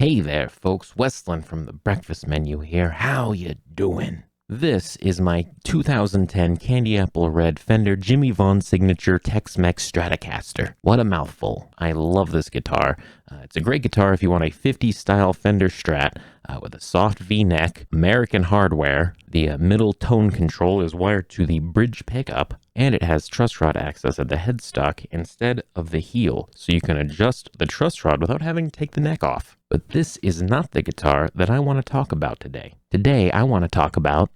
Hey there, folks. Westland from the Breakfast Menu here. How you doing? This is my 2010 Candy Apple Red Fender Jimmy Vaughn Signature Tex-Mex Stratocaster. What a mouthful. I love this guitar. It's a great guitar if you want a 50s style Fender Strat with a soft V-neck, American hardware. The middle tone control is wired to the bridge pickup, and it has truss rod access at the headstock instead of the heel, so you can adjust the truss rod without having to take the neck off. But this is not the guitar that I want to talk about today. Today, I want to talk about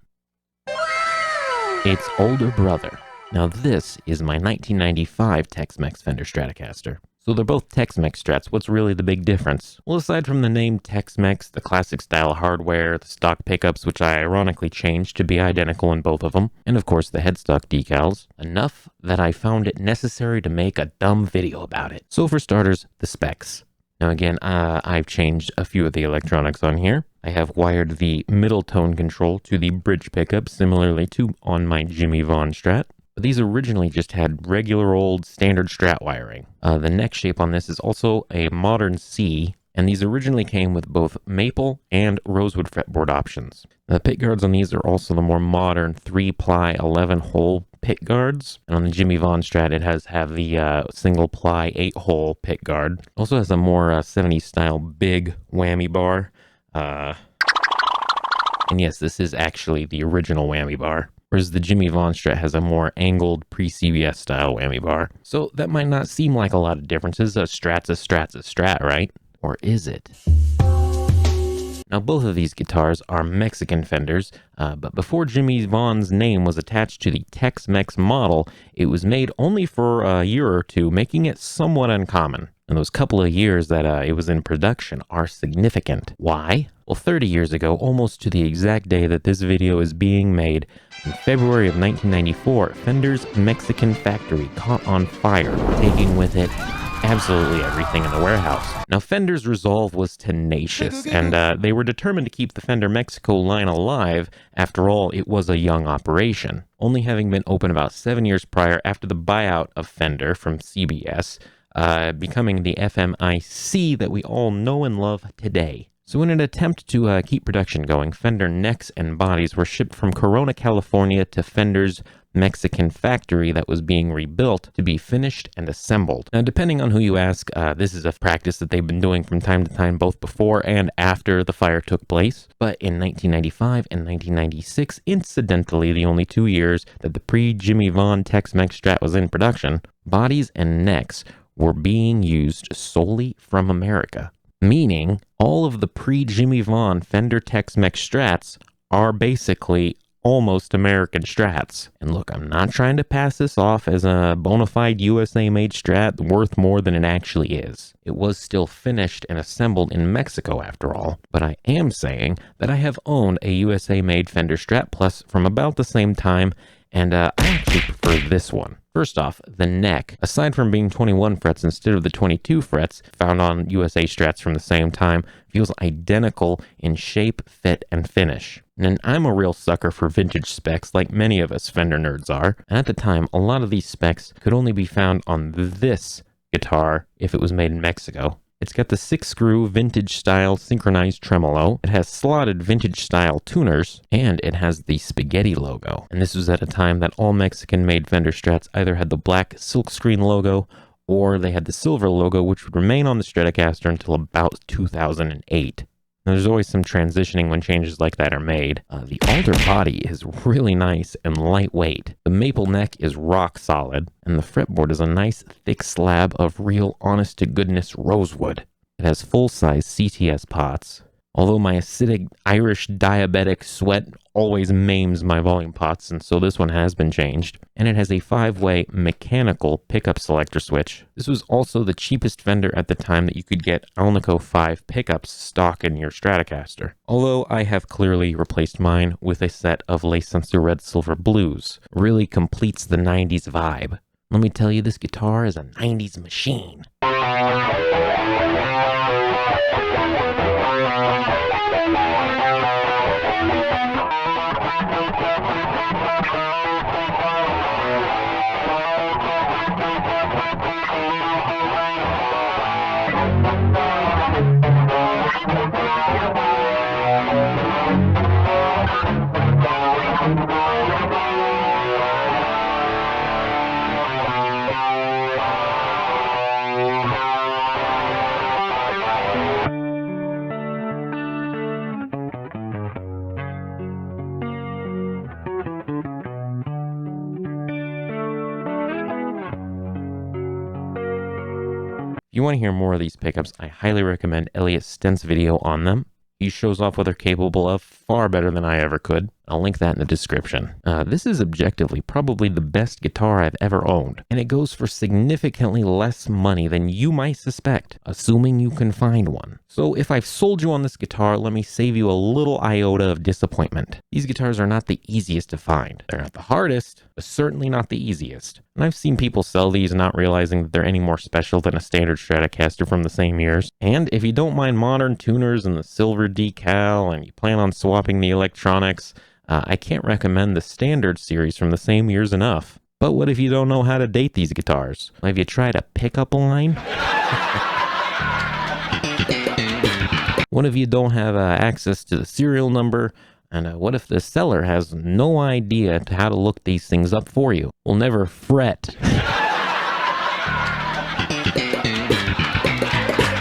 its older brother. Now, this is my 1995 Tex-Mex Fender Stratocaster. So they're both Tex-Mex Strats. What's really the big difference? Well, aside from the name Tex-Mex, the classic style hardware, the stock pickups, which I ironically changed to be identical in both of them, and of course the headstock decals, enough that I found it necessary to make a dumb video about it. So for starters, the specs. Now again, I've changed a few of the electronics on here. I have wired the middle tone control to the bridge pickup, similarly to on my Jimmy Vaughn Strat. But these originally just had regular old standard Strat wiring. The neck shape on this is also a modern C, and these originally came with both maple and rosewood fretboard options. The pick guards on these are also the more modern 3-ply 11-hole pick guards, and on the Jimmy Vaughn Strat it has the single-ply 8-hole pick guard. Also has a more 70s style big whammy bar. And yes, this is actually the original whammy bar, whereas the Jimmy Vaughn Strat has a more angled pre-CBS style whammy bar. So that might not seem like a lot of differences. A Strat's a Strat's a Strat, right? Or is it? Now, both of these guitars are Mexican Fenders, but before Jimmy Vaughn's name was attached to the Tex-Mex model, it was made only for a year or two, making it somewhat uncommon. And those couple of years that it was in production are significant. Why? Well, 30 years ago, almost to the exact day that this video is being made, in February of 1994, Fender's Mexican factory caught on fire, taking with it absolutely everything in the warehouse. Now, Fender's resolve was tenacious, and they were determined to keep the Fender Mexico line alive. After all, it was a young operation, only having been open about 7 years prior after the buyout of Fender from CBS, becoming the FMIC that we all know and love today. So in an attempt to keep production going, Fender necks and bodies were shipped from Corona, California to Fender's Mexican factory that was being rebuilt to be finished and assembled. Now, depending on who you ask, this is a practice that they've been doing from time to time, both before and after the fire took place. But in 1995 and 1996, incidentally the only 2 years that the pre-Jimmy Vaughn Tex-Mex Strat was in production, bodies and necks were being used solely from America. Meaning, all of the pre-Jimmy Vaughn Fender Tex-Mex Strats are basically almost American Strats. And look, I'm not trying to pass this off as a bona fide USA-made Strat worth more than it actually is. It was still finished and assembled in Mexico after all, but I am saying that I have owned a USA-made Fender Strat Plus from about the same time, and I actually prefer this one. First off, the neck, aside from being 21 frets instead of the 22 frets found on USA Strats from the same time, feels identical in shape, fit, and finish. And I'm a real sucker for vintage specs like many of us Fender nerds are, and at the time, a lot of these specs could only be found on this guitar if it was made in Mexico. It's got the 6-screw vintage-style synchronized tremolo, it has slotted vintage-style tuners, and it has the spaghetti logo. And this was at a time that all Mexican-made Fender Strats either had the black silkscreen logo or they had the silver logo, which would remain on the Stratocaster until about 2008. Now, there's always some transitioning when changes like that are made. The alder body is really nice and lightweight. The maple neck is rock solid, and the fretboard is a nice thick slab of real honest-to-goodness rosewood. It has full-size CTS pots, although my acidic Irish diabetic sweat always maims my volume pots, and so this one has been changed. And it has a 5-way mechanical pickup selector switch. This was also the cheapest Fender at the time that you could get Alnico 5 pickups stock in your Stratocaster. Although I have clearly replaced mine with a set of Lace Sensor Red Silver Blues. Really completes the 90s vibe. Let me tell you, this guitar is a 90s machine. you want to hear more of these pickups, I highly recommend Elliot's Stent's video on them. He shows off what they're capable of far better than I ever could. I'll link that in the description. This is objectively probably the best guitar I've ever owned, and it goes for significantly less money than you might suspect, assuming you can find one. So if I've sold you on this guitar, let me save you a little iota of disappointment. These guitars are not the easiest to find. They're not the hardest, but certainly not the easiest. And I've seen people sell these not realizing that they're any more special than a standard Stratocaster from the same years. And if you don't mind modern tuners and the silver decal, and you plan on swapping the electronics, I can't recommend the standard series from the same years enough. But what if you don't know how to date these guitars? Have you tried a pickup line? What if you don't have access to the serial number? And what if the seller has no idea how to look these things up for you? We'll never fret.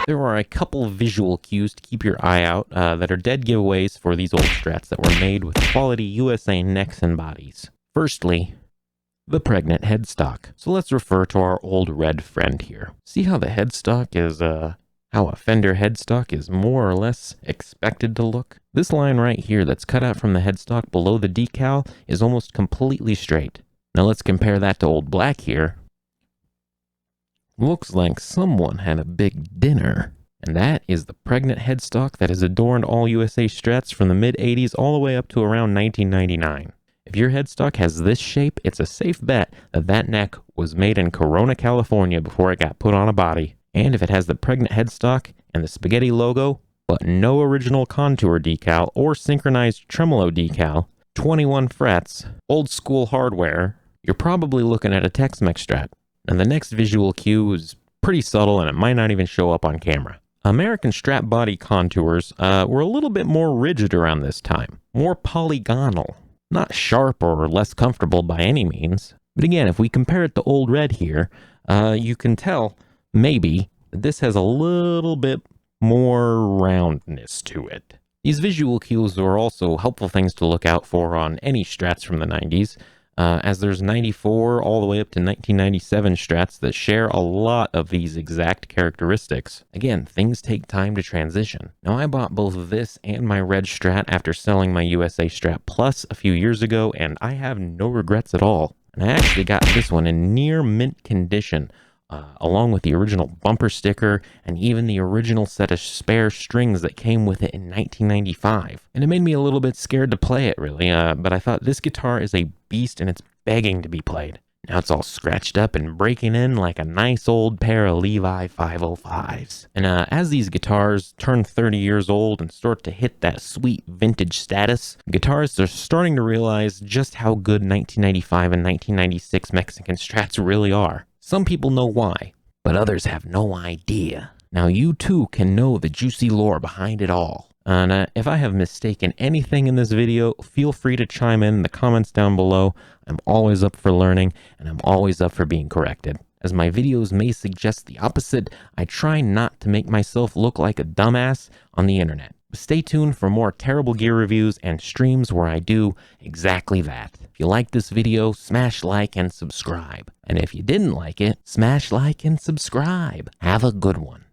There are a couple of visual cues to keep your eye out that are dead giveaways for these old Strats that were made with quality USA necks and bodies. Firstly, the pregnant headstock. So let's refer to our old red friend here. See how the headstock is, how a Fender headstock is more or less expected to look? This line right here that's cut out from the headstock below the decal is almost completely straight. Now let's compare that to old black here. Looks like someone had a big dinner. And that is the pregnant headstock that has adorned all USA Strats from the mid-80s all the way up to around 1999. If your headstock has this shape, it's a safe bet that that neck was made in Corona, California before it got put on a body. And if it has the pregnant headstock and the spaghetti logo, but no original contour decal or synchronized tremolo decal, 21 frets, old school hardware, you're probably looking at a Tex-Mex Strat. And the next visual cue is pretty subtle and it might not even show up on camera. American Strat body contours were a little bit more rigid around this time, more polygonal. Not sharp or less comfortable by any means. But again, if we compare it to old red here, you can tell, maybe, that this has a little bit more roundness to it. These visual cues are also helpful things to look out for on any Strats from the 90s, as there's 94 all the way up to 1997 Strats that share a lot of these exact characteristics. Again, things take time to transition. Now, I bought both this and my red Strat after selling my USA Strat Plus a few years ago, and I have no regrets at all. And I actually got this one in near mint condition, along with the original bumper sticker and even the original set of spare strings that came with it in 1995. And it made me a little bit scared to play it, really, but I thought this guitar is a beast and it's begging to be played. Now it's all scratched up and breaking in like a nice old pair of Levi 505s. And as these guitars turn 30 years old and start to hit that sweet vintage status, guitarists are starting to realize just how good 1995 and 1996 Mexican Strats really are. Some people know why, but others have no idea. Now you too can know the juicy lore behind it all. And if I have mistaken anything in this video, feel free to chime in the comments down below. I'm always up for learning, and I'm always up for being corrected. As my videos may suggest the opposite, I try not to make myself look like a dumbass on the internet. Stay tuned for more terrible gear reviews and streams where I do exactly that. If you liked this video, smash like and subscribe. And if you didn't like it, smash like and subscribe. Have a good one.